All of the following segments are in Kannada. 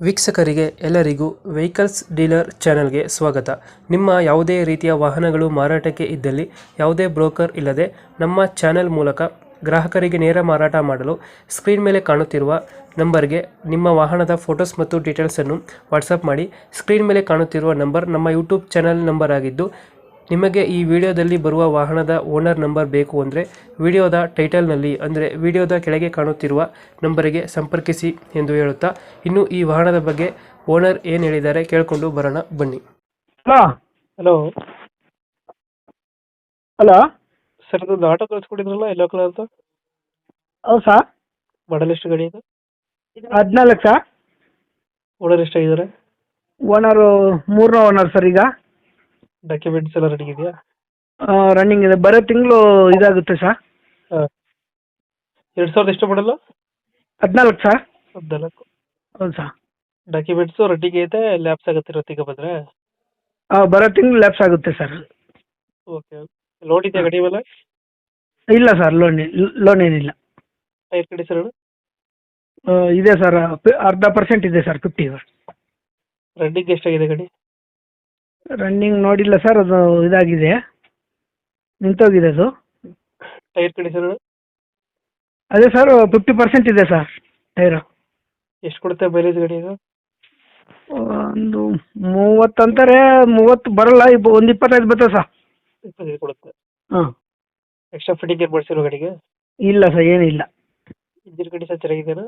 ವೀಕ್ಷಕರಿಗೆ ಎಲ್ಲರಿಗೂ ವೆಹಿಕಲ್ಸ್ ಡೀಲರ್ ಚಾನೆಲ್ಗೆ ಸ್ವಾಗತ. ನಿಮ್ಮ ಯಾವುದೇ ರೀತಿಯ ವಾಹನಗಳು ಮಾರಾಟಕ್ಕೆ ಇದ್ದಲ್ಲಿ ಯಾವುದೇ ಬ್ರೋಕರ್ ಇಲ್ಲದೆ ನಮ್ಮ ಚಾನೆಲ್ ಮೂಲಕ ಗ್ರಾಹಕರಿಗೆ ನೇರ ಮಾರಾಟ ಮಾಡಲು ಸ್ಕ್ರೀನ್ ಮೇಲೆ ಕಾಣುತ್ತಿರುವ ನಂಬರ್ಗೆ ನಿಮ್ಮ ವಾಹನದ ಫೋಟೋಸ್ ಮತ್ತು ಡೀಟೇಲ್ಸನ್ನು ವಾಟ್ಸಪ್ ಮಾಡಿ. ಸ್ಕ್ರೀನ್ ಮೇಲೆ ಕಾಣುತ್ತಿರುವ ನಂಬರ್ ನಮ್ಮ ಯೂಟ್ಯೂಬ್ ಚಾನೆಲ್ ನಂಬರ್ ಆಗಿದ್ದು, ನಿಮಗೆ ಈ ವಿಡಿಯೋದಲ್ಲಿ ಬರುವ ವಾಹನದ ಓನರ್ ನಂಬರ್ ಬೇಕು ಅಂದರೆ ವಿಡಿಯೋದ ಟೈಟಲ್ನಲ್ಲಿ ಅಂದರೆ ವಿಡಿಯೋದ ಕೆಳಗೆ ಕಾಣುತ್ತಿರುವ ನಂಬರಿಗೆ ಸಂಪರ್ಕಿಸಿ ಎಂದು ಹೇಳುತ್ತಾ, ಇನ್ನು ಈ ವಾಹನದ ಬಗ್ಗೆ ಓನರ್ ಏನು ಹೇಳಿದ್ದಾರೆ ಕೇಳಿಕೊಂಡು ಬರೋಣ ಬನ್ನಿ. ಹಲೋ ಹಲೋ ಹಲೋ ಸರ್, ಇದೊಂದು ಆಟೋ ಕಳಿಸ್ಕೊಟ್ಟಿದ್ರಲ್ಲ ಎಲ್ಲೋ ಕಲರ್ ಅಂತ, ಹೌದು ಸರ್. ಮಾಡಲ್ ಎಷ್ಟು ಗಾಡಿ ಇದು? 14 ಸರ್. ಓನರ್ ಎಷ್ಟಾಗಿದ್ದಾರೆ? ಓನರು 3ನೇ ಓನರ್ ಸರ್. ಈಗ ಡಾಕ್ಯುಮೆಂಟ್ಸ್ ಎಲ್ಲ ರೆಡಿ ಇದೆಯಾ? ರನ್ನಿಂಗ್ ಇದೆ. ಬರೋ ತಿಂಗಳು ಇದಾಗುತ್ತೆ ಸರ್. ಹಾಂ, 2000 ಎಷ್ಟು ಮಾಡಲ್ಲ? 14 ಸರ್. 14. ಹೌದು ಸರ್. ಡಾಕ್ಯುಮೆಂಟ್ಸು ರೆಡಿಗೆ ಐತೆ, ಲ್ಯಾಪ್ಸ್ ಆಗುತ್ತೆ ಈಗ ಬಂದರೆ? ಬರೋ ತಿಂಗಳು ಲ್ಯಾಪ್ಸ್ ಆಗುತ್ತೆ ಸರ್. ಓಕೆ. ಲೋನ್ ಇದೆಯಾ ಗಾಡಿ ಮೇಲೆ? ಇಲ್ಲ ಸರ್, ಲೋನ್ ಏನಿಲ್ಲ. ಟೈರ್ ಕಂಡೀಷನ್ ಇದೆ ಸರ್, 0.5% ಇದೆ ಸರ್. 50 ರನ್ನಿಂಗ್ ಎಷ್ಟಾಗಿದೆ ಗಾಡಿ? ರನ್ನಿಂಗ್ ನೋಡಿಲ್ಲ ಸರ್, ಅದು ಇದಾಗಿದೆ, ನಿಂತೋಗಿದೆ ಅದು. ಟೈರ್ ಕಂಡೀಷನ್ ಅದೇ ಸರ್, 50% ಇದೆ ಸರ್ ಟೈರು. ಎಷ್ಟು ಕೊಡುತ್ತೆ ಮೈಲೇಜ್ ಗಾಡಿ ಇದು? ಒಂದು 30 ಅಂತಾರೆ, 30 ಬರಲ್ಲ, ಒಂದು 25 ಬರ್ತದೆ ಸರ್. 25 ಕೊಡುತ್ತೆ. ಹಾಂ. ಎಕ್ಸ್ಟ್ರಾ ಫಿಟ್ಟಿಂಗ್ ಏನು ಮಾಡಿಸಿರೋ ಗಾಡಿಗೆ? ಇಲ್ಲ ಸರ್, ಏನಿಲ್ಲ. ಇಂಜಿನ್ ಕಂಡೀಷನ್ ಚೆನ್ನಾಗಿದೆಯಾ?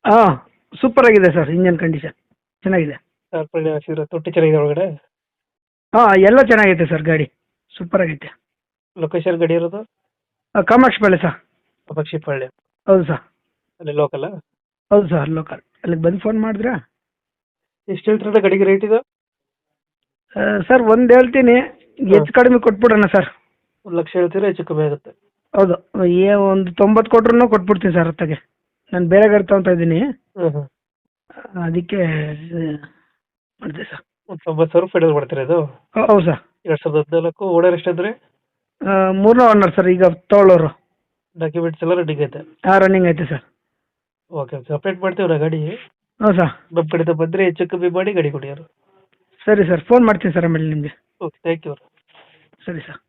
ಹಾಂ, ಸೂಪರ್ ಆಗಿದೆ ಸರ್. ಇಂಜನ್ ಕಂಡೀಷನ್ ಚೆನ್ನಾಗಿದೆ. ಕಾರ್ಪೊರೇಟ್ ಹಾಕ್ಸಿರೋ ತೊಟ್ಟಿ ಚೆನ್ನಾಗಿದೆ ಒಳಗಡೆ? ಹಾಂ, ಎಲ್ಲ ಚೆನ್ನಾಗೈತೆ ಸರ್. ಗಾಡಿ ಸೂಪರ್ ಆಗೈತೆ. ಲೊಕೇಶನ್ ಗಾಡಿ ಇರೋದು? ಕಾಮಾಕ್ಷಿಪಾಳ್ಯ ಸರ್. ಪಕ್ಷಿಪಾಳ್ಯ. ಹೌದು ಸರ್. ಅಲ್ಲಿ ಲೋಕಲ್ಲ? ಹೌದು ಸರ್, ಲೋಕಲ್. ಅಲ್ಲಿಗೆ ಬಂದು ಫೋನ್ ಮಾಡಿದ್ರಾ? ಎಷ್ಟು ಹೇಳ್ತೀರ ಗಾಡಿಗೆ ರೇಟ್ ಇದು? ಸರ್, ಒಂದು ಹೇಳ್ತೀನಿ, ಹೆಚ್ಚು ಕಡಿಮೆ ಕೊಟ್ಬಿಡೋಣ ಸರ್. 1,00,000 ಹೇಳ್ತೀರಾ? ಹೆಚ್ಚು ಕಮ್ಮಿ ಆಗುತ್ತೆ? ಹೌದು, ಒಂದು 90 ಕೊಟ್ರು ಕೊಟ್ಬಿಡ್ತೀನಿ ಸರ್. ಹೊತ್ತಿಗೆ ನಾನು ಬೇರೆ ಗಾಡಿ ತೊಗೊತಾ ಇದ್ದೀನಿ, ಹ್ಞೂ. ಅದಕ್ಕೆ ಮಾಡಿದೆ ಸರ್. ಒಂದು 90,000 ಫೈನಲ್ ಮಾಡ್ತೀರಾ ಇದು? ಹೌದು ಸರ್. 2014. ಓನರ್ ಎಷ್ಟಾದ್ರೆ? 3ನೇ ಓನರ್ ಸರ್. ಈಗ ತೊಗೊಳ್ಳೋರು. ಡಾಕ್ಯುಮೆಂಟ್ಸ್ ಎಲ್ಲ ರೆಡಿ ಐತೆ? ಹಾಂ, ರನ್ನಿಂಗ್ ಐತೆ ಸರ್. ಓಕೆ ಓಕೆ, ಅಪ್ಡೇಟ್ ಮಾಡ್ತೀವಿ ನಾ ಗಾಡಿ. ಹ್ಞೂ ಸರ್. ನಮ್ಮ ಕಡೆಯಿಂದ ಬಂದರೆ ಹೆಚ್ಚು ಕಮ್ಮಿ ಮಾಡಿ ಗಾಡಿ ಕೊಡಿ ಯಾರು. ಸರಿ ಸರ್, ಫೋನ್ ಮಾಡ್ತೀನಿ ಸರ್ ಆಮೇಲೆ ನಿಮಗೆ. Okay, thank you. ಸರಿ ಸರ್.